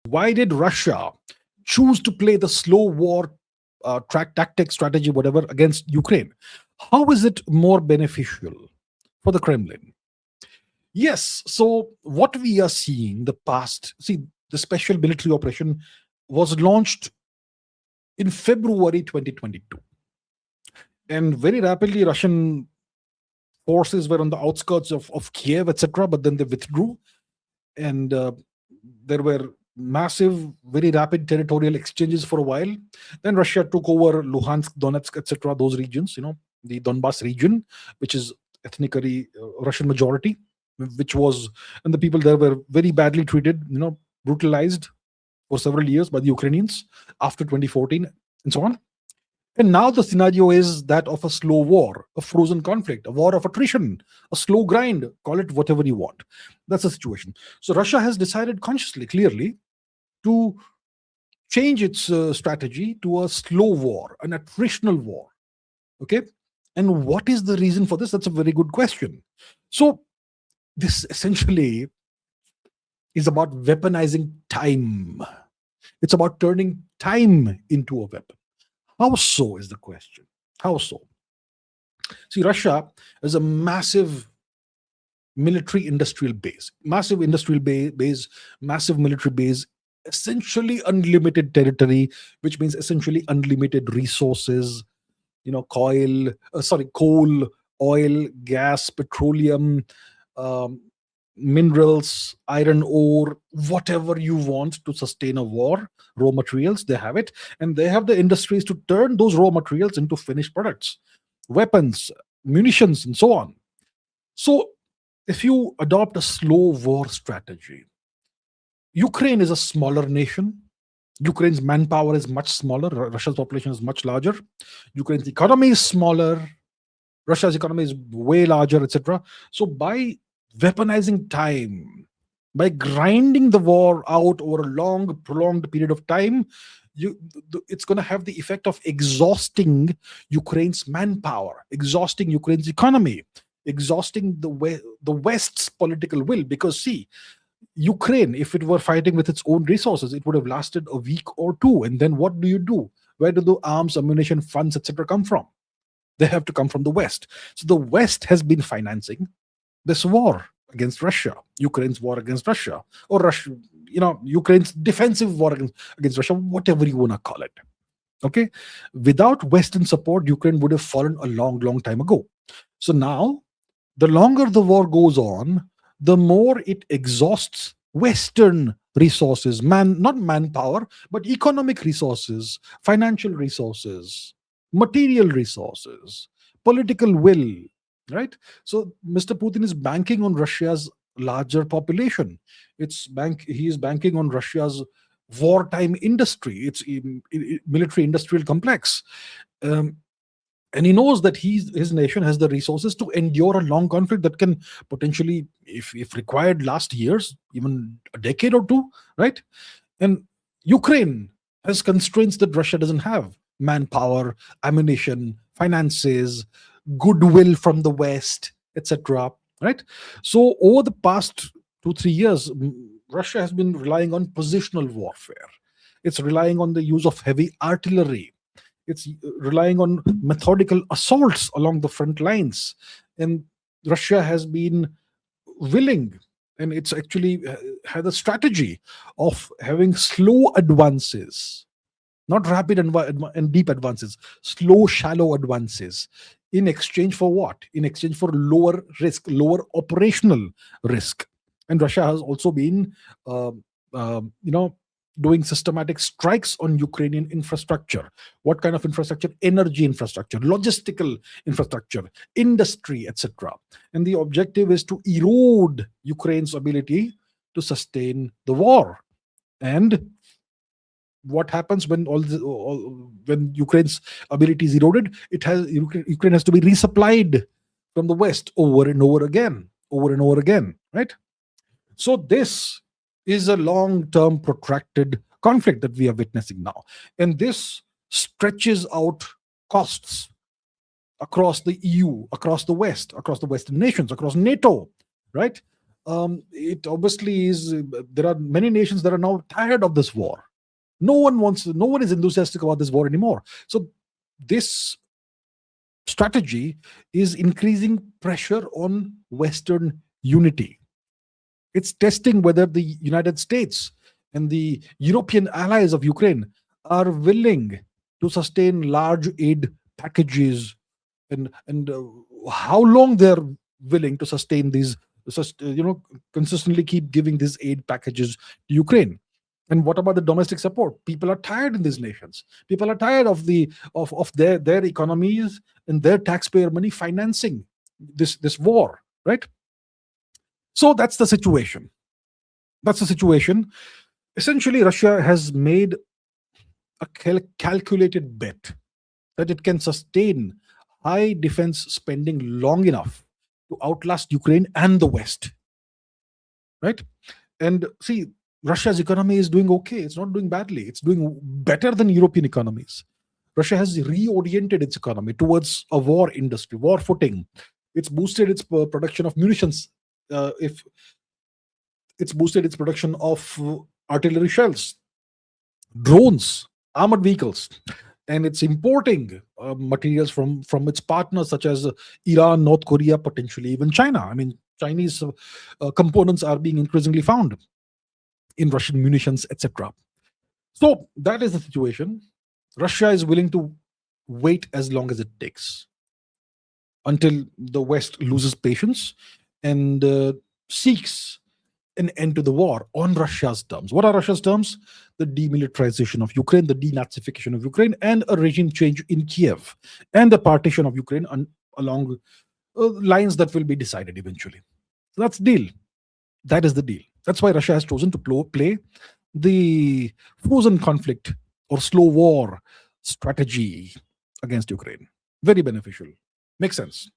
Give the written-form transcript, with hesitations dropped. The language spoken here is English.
Why did Russia choose to play the slow war tactic strategy, whatever, against Ukraine? How is it more beneficial for the Kremlin? Yes, so what we are seeing the past, see, the special military operation was launched in February 2022. And very rapidly, Russian forces were on the outskirts of Kiev, etc., but then they withdrew. And there were massive, very rapid territorial exchanges for a while. Then Russia took over Luhansk, Donetsk, etc., those regions, the Donbas region, which is ethnically Russian majority, which was, and the people there were very badly treated, brutalized for several years by the Ukrainians after 2014 and so on. And now the scenario is that of a slow war, a frozen conflict, a war of attrition, a slow grind, call it whatever you want. That's the situation. So Russia has decided consciously, clearly, to change its strategy to a slow war, an attritional war. Okay? And what is the reason for this? That's a very good question. So this essentially is about weaponizing time. It's about turning time into a weapon. How so is the question. How so? See, Russia is a massive military industrial base, massive industrial base, massive military base, essentially unlimited territory, which means essentially unlimited resources, coal, oil, gas, petroleum, minerals, iron ore, whatever you want to sustain a war, raw materials, they have it. And they have the industries to turn those raw materials into finished products, weapons, munitions, and so on. So if you adopt a slow war strategy, Ukraine is a smaller nation. Ukraine's manpower is much smaller. Russia's population is much larger. Ukraine's economy is smaller. Russia's economy is way larger, etc. So by weaponizing time, by grinding the war out over a long, prolonged period of time, it's going to have the effect of exhausting Ukraine's manpower, exhausting Ukraine's economy, exhausting the West's political will. Because see, Ukraine, if it were fighting with its own resources, it would have lasted a week or two. And then what do you do? Where do the arms, ammunition, funds, etc. come from? They have to come from the West. So the West has been financing this war against Russia, Ukraine's war against Russia, or Russia, Ukraine's defensive war against Russia, whatever you want to call it. Okay? Without Western support, Ukraine would have fallen a long, long time ago. So now, the longer the war goes on, the more it exhausts Western resources, not manpower, but economic resources, financial resources, material resources, political will, right? So Mr. Putin is banking on Russia's larger population. He is banking on Russia's wartime industry, its military industrial complex. And he knows that his nation has the resources to endure a long conflict that can potentially, if required, last years, even a decade or two, right? And Ukraine has constraints that Russia doesn't have: manpower, ammunition, finances, goodwill from the West, etc. Right? So over the past 2-3 years, Russia has been relying on positional warfare. It's relying on the use of heavy artillery. It's relying on methodical assaults along the front lines. And Russia has been willing, and it's actually had a strategy of having slow advances, not rapid and deep advances, slow, shallow advances. In exchange for what? In exchange for lower risk, lower operational risk. And Russia has also been, doing systematic strikes on Ukrainian infrastructure. What kind of infrastructure? Energy infrastructure, logistical infrastructure, industry, etc. And the objective is to erode Ukraine's ability to sustain the war. And what happens when when Ukraine's ability is eroded? Ukraine has to be resupplied from the West over and over again, right? So this is a long-term protracted conflict that we are witnessing now. And this stretches out costs across the EU, across the West, across the Western nations, across NATO, right? it obviously is. There are many nations that are now tired of this war. No one is enthusiastic about this war anymore. So this strategy is increasing pressure on Western unity. It's testing whether the United States and the European allies of Ukraine are willing to sustain large aid packages, and how long they're willing to sustain these, consistently keep giving these aid packages to Ukraine. And what about the domestic support? People are tired in these nations. People are tired of their economies and their taxpayer money financing this war, right? So that's the situation. That's the situation. Essentially, Russia has made a calculated bet that it can sustain high defense spending long enough to outlast Ukraine and the West, right? And see, Russia's economy is doing okay. It's not doing badly. It's doing better than European economies. Russia has reoriented its economy towards a war industry, war footing. It's boosted its production of munitions. If it's boosted its production of artillery shells, drones, armored vehicles, and it's importing materials from its partners such as Iran, North Korea, potentially even China. I mean, Chinese components are being increasingly found in Russian munitions, etc. So that is the situation. Russia is willing to wait as long as it takes until the West loses patience and seeks an end to the war on Russia's terms. What are Russia's terms? The demilitarization of Ukraine, the denazification of Ukraine, and a regime change in Kiev, and the partition of Ukraine along lines that will be decided eventually. So that's the deal. That is the deal. That's why Russia has chosen to play the frozen conflict or slow war strategy against Ukraine. Very beneficial. Makes sense.